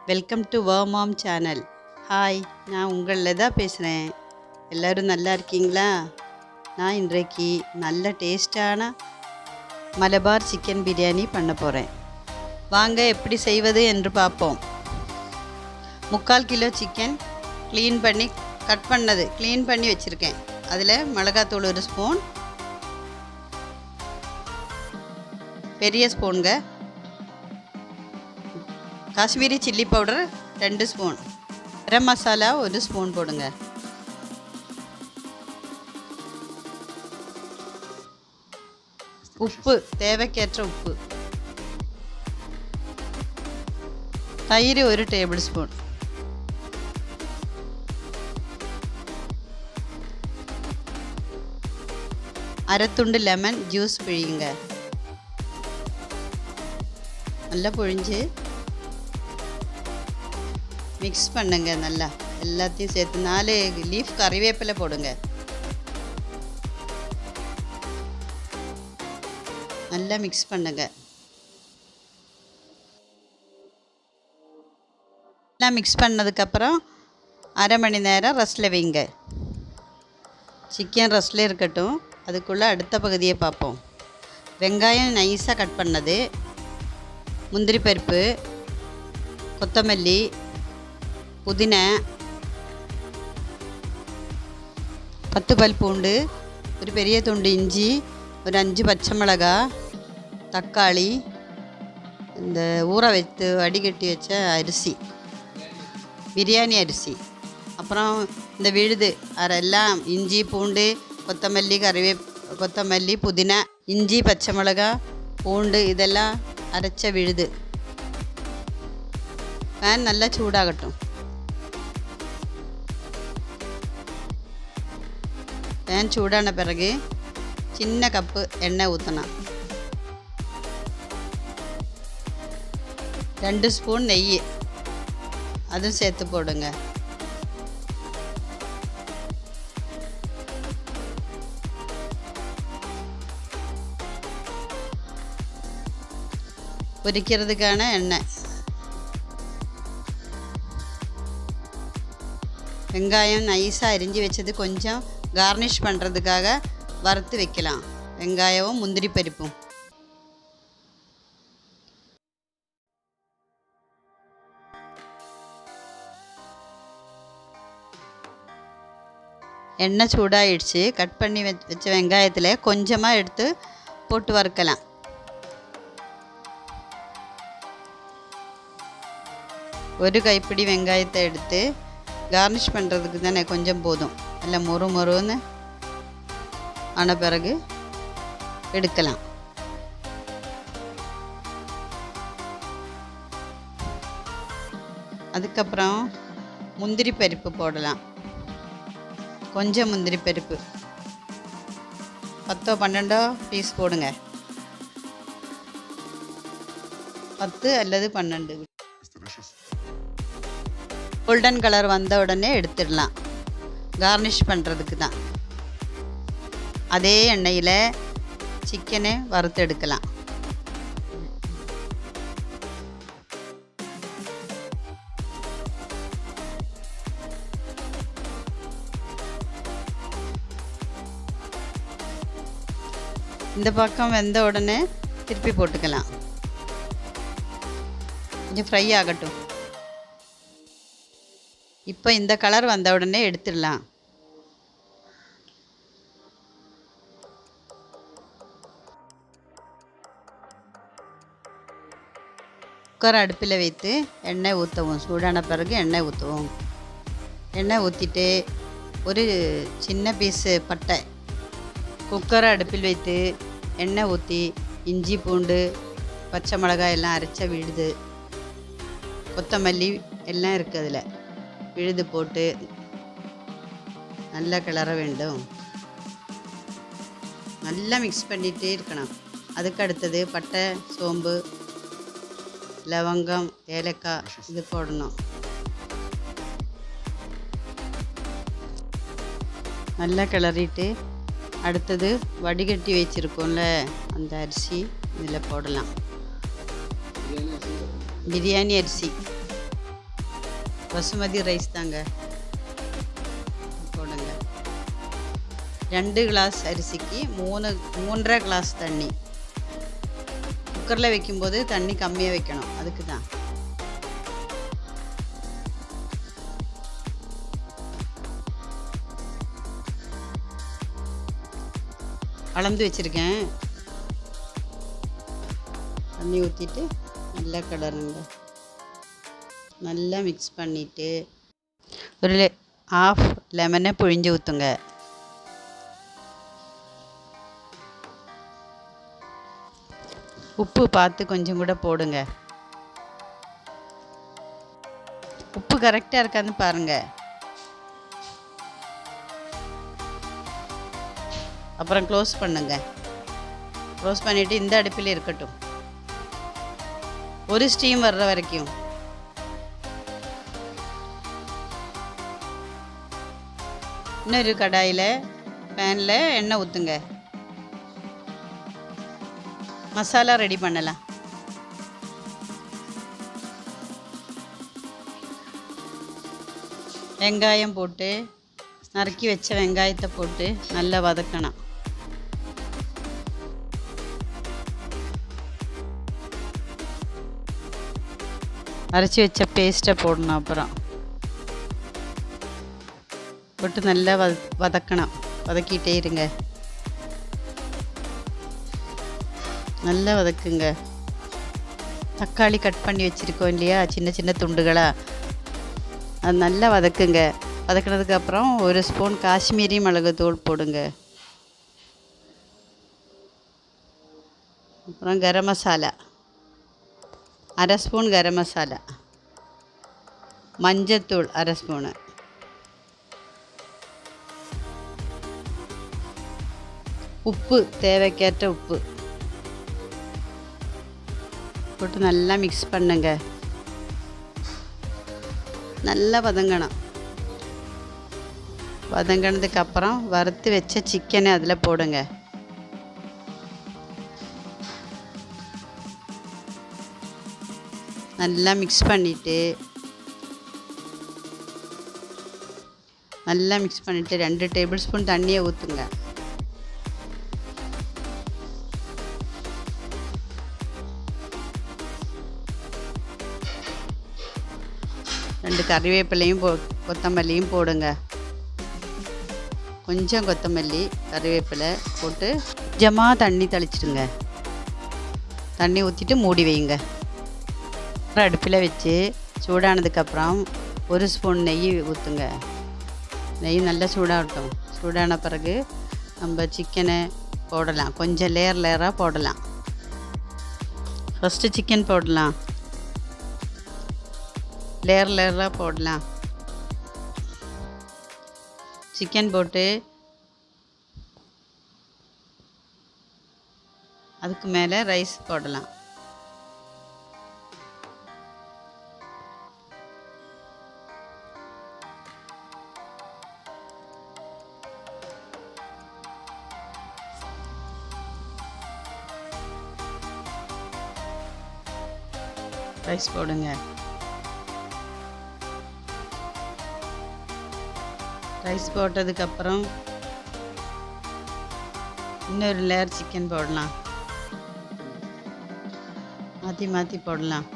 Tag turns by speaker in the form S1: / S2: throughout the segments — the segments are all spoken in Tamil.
S1: Welcome to mom channel. Hi, நான் உங்களில் தான் பேசுகிறேன். எல்லோரும் நல்லா இருக்கீங்களா? நான் இன்றைக்கு நல்ல டேஸ்டான மலபார் சிக்கன் பிரியாணி பண்ண போகிறேன். வாங்க எப்படி செய்வது என்று பார்ப்போம். 3/4 கிலோ சிக்கன் க்ளீன் பண்ணி வச்சுருக்கேன். அதில் மிளகாத்தூள் 1 ஸ்பூன், பெரிய ஸ்பூனுங்க Kashmiri chilli powder 2 spoon, garam masala 1 spoon போடுங்க. உப்பு தேவைக்கேற்ற உப்பு, தயிர் 1 டேபிள் ஸ்பூன், அரை துண்டு லெமன் ஜூஸ் பிழியுங்க. நல்லா புழிஞ்சு மிக்ஸ் பண்ணுங்க. நல்லா எல்லாத்தையும் சேர்த்து 4 லீஃப் கறிவேப்பிலை போடுங்க. நல்லா மிக்ஸ் பண்ணுங்க. நல்லா மிக்ஸ் பண்ணதுக்கப்புறம் அரை மணி நேரம் ரெஸ்ட்டில் வைங்க. சிக்கன் ரெஸ்ட்டில் இருக்கட்டும். அதுக்குள்ளே அடுத்த பகுதியை பார்ப்போம். வெங்காயம் நைஸாக கட் பண்ணது, முந்திரி பருப்பு, கொத்தமல்லி, புதினா, 10 பல் பூண்டு, ஒரு பெரிய துண்டு இஞ்சி, ஒரு 5 பச்சை மிளகா, தக்காளி, இந்த ஊற வைத்து வடிகட்டி வச்ச அரிசி, பிரியாணி அரிசி, அப்புறம் இந்த விழுது எல்லாம் இஞ்சி, பூண்டு, கொத்தமல்லி, புதினா, இஞ்சி, பச்சை மிளகா, பூண்டு இதெல்லாம் அரைச்ச விழுது. பேன் நல்லா சூடாகட்டும். பேன் சூடான பிறகு சின்ன கப்பு எண்ணெய் ஊற்றணும். 2 ஸ்பூன் நெய் அதுவும் சேர்த்து போடுங்க. பொரிக்கிறதுக்கான எண்ணெய். வெங்காயம் நைஸாக அரிஞ்சு வச்சது கொஞ்சம் கார்னிஷ் பண்ணுறதுக்காக வறுத்து வைக்கலாம். வெங்காயமும் முந்திரி பருப்பும். எண்ணெய் சூடாயிடுச்சு. கட் பண்ணி வச்ச வெங்காயத்தில் கொஞ்சமாக எடுத்து போட்டு வறுக்கலாம். ஒரு கைப்பிடி வெங்காயத்தை எடுத்து கார்னிஷ் பண்ணுறதுக்கு தானே கொஞ்சம் போதும். நல்லா மொறுன்னு ஆன பிறகு எடுக்கலாம். அதுக்கப்புறம் முந்திரி பருப்பு போடலாம். கொஞ்சம் முந்திரி பருப்பு 10-12 பீஸ் போடுங்க. 10 அல்லது 12. கோல்டன் கலர் வந்த உடனே எடுத்துடலாம். கார்னிஷ் பண்ணுறதுக்கு தான். அதே எண்ணெயில் சிக்கனை வறுத்து எடுக்கலாம். இந்த பக்கம் வெந்த உடனே திருப்பி போட்டுக்கலாம். கொஞ்சம் ஃப்ரை ஆகட்டும். இப்போ இந்த கலர் வந்த உடனே எடுத்துடலாம். குக்கர் அடுப்பில் வைத்து எண்ணெய் ஊற்றவும். சூடான பிறகு எண்ணெய் ஊற்றுவோம். எண்ணெய் ஊற்றிட்டு ஒரு சின்ன பீஸு பட்டை. குக்கரை அடுப்பில் வைத்து எண்ணெய் ஊற்றி இஞ்சி, பூண்டு, பச்சை மிளகாய் எல்லாம் அரைச்ச விழுது, கொத்தமல்லி எல்லாம் இருக்குது அதில். விழுது போட்டு நல்லா கிளற வேண்டும். நல்லா மிக்ஸ் பண்ணிகிட்டே இருக்கணும். அதுக்கு அடுத்தது பட்டை, சோம்பு, லவங்கம், ஏலக்காய் இது போடணும். நல்லா கிளறிட்டு அடுத்தது வடிகட்டி வச்சுருக்கோம்ல அந்த அரிசி இதில் போடலாம். பிரியாணி அரிசி பசுமதி ரைஸ் தாங்க போடுங்க. 2 கிளாஸ் அரிசிக்கு 3.5 கிளாஸ் தண்ணி. குக்கரில் வைக்கும்போது தண்ணி கம்மியாக வைக்கணும், அதுக்கு தான். அளந்து வச்சுருக்கேன். தண்ணி ஊற்றிட்டு நல்லா கிளறுங்க. நல்லா மிக்ஸ் பண்ணிவிட்டு ஒரு ½ லெமனை புழிஞ்சு ஊற்றுங்க. உப்பு பார்த்து கொஞ்சம் கூட போடுங்க. உப்பு கரெக்டாக இருக்கான்னு பாருங்கள். அப்புறம் க்ளோஸ் பண்ணுங்க. க்ளோஸ் பண்ணிவிட்டு இந்த அடுப்பில் இருக்கட்டும், ஒரு ஸ்டீம் வர்ற வரைக்கும். இன்னொரு கடாயில் பேனில் எண்ணெய் ஊற்றுங்க. மசாலா ரெடி பண்ணலாம். வெங்காயம் போட்டு நறுக்கி வச்ச வெங்காயத்தை போட்டு நல்லா வதக்கணும். அரைச்சி வச்ச பேஸ்ட்டை போடணும். அப்புறம் போட்டு நல்லா வதக்கணும். வதக்கிட்டே இருங்க. நல்லா வதக்குங்க. தக்காளி கட் பண்ணி வச்சுருக்கோம் இல்லையா, சின்ன சின்ன துண்டுகளாக, அது நல்லா வதக்குங்க. வதக்கினதுக்கப்புறம் 1 ஸ்பூன் காஷ்மீரி மிளகுத்தூள் போடுங்க. அப்புறம் கரம் மசாலா 1/2 ஸ்பூன், கரம் மசாலா, மஞ்சத்தூள் 1/2 ஸ்பூனு, உப்பு தேவைக்கேற்ற உப்பு போட்டு நல்லா மிக்ஸ் பண்ணுங்க. நல்லா வதங்கணும். வதங்கினதுக்கப்புறம் வறுத்து வச்ச சிக்கனை அதில் போடுங்க. நல்லா மிக்ஸ் பண்ணிவிட்டு 2 டேபிள் ஸ்பூன் தண்ணியை ஊற்றுங்க. ரெண்டு கறிவேப்பிலையும் கொத்தமல்லியும் போடுங்க. கொஞ்சம் கொத்தமல்லி கறிவேப்பிலை போட்டு கொஞ்சமாக தண்ணி தெளிச்சிடுங்க. தண்ணி ஊற்றிட்டு மூடி வைங்க. அடுப்பில் வச்சு சூடானதுக்கப்புறம் 1 ஸ்பூன் நெய் ஊற்றுங்க. நெய் நல்லா சூடாகட்டும். சூடான பிறகு நம்ம சிக்கனை போடலாம். கொஞ்சம் லேயராக போடலாம். ஃபஸ்ட்டு சிக்கன் போடலாம். லேயராக போடலாம். சிக்கன் போட்டு அதுக்கு மேலே ரைஸ் போடலாம். ரைஸ் போடுங்க. ரைஸ் போட்டதுக்கப்புறம் இன்னொரு லேயர் சிக்கன் போடலாம். மாற்றி போடலாம்.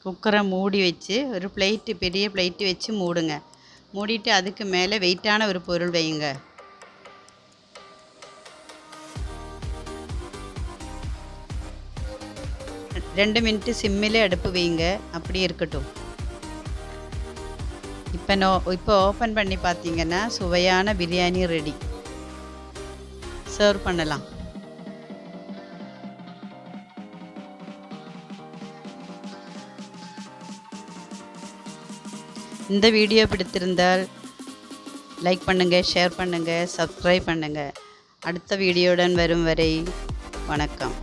S1: குக்கரை மூடி வச்சு ஒரு பெரிய பிளேட்டு வச்சு மூடுங்க. மூடிட்டு அதுக்கு மேலே வெயிட்டான ஒரு பொருள் வைங்க. 2 மினிட் சிம்மிலே அடுப்பு வைங்க, அப்படியே இருக்கட்டும். இப்போ ஓப்பன் பண்ணி பார்த்தீங்கன்னா சுவையான பிரியாணி ரெடி. சர்வ் பண்ணலாம். இந்த வீடியோ பிடித்திருந்தால் லைக் பண்ணுங்கள், ஷேர் பண்ணுங்கள், சப்ஸ்கிரைப் பண்ணுங்கள். அடுத்த வீடியோவுடன் வரும் வரை வணக்கம்.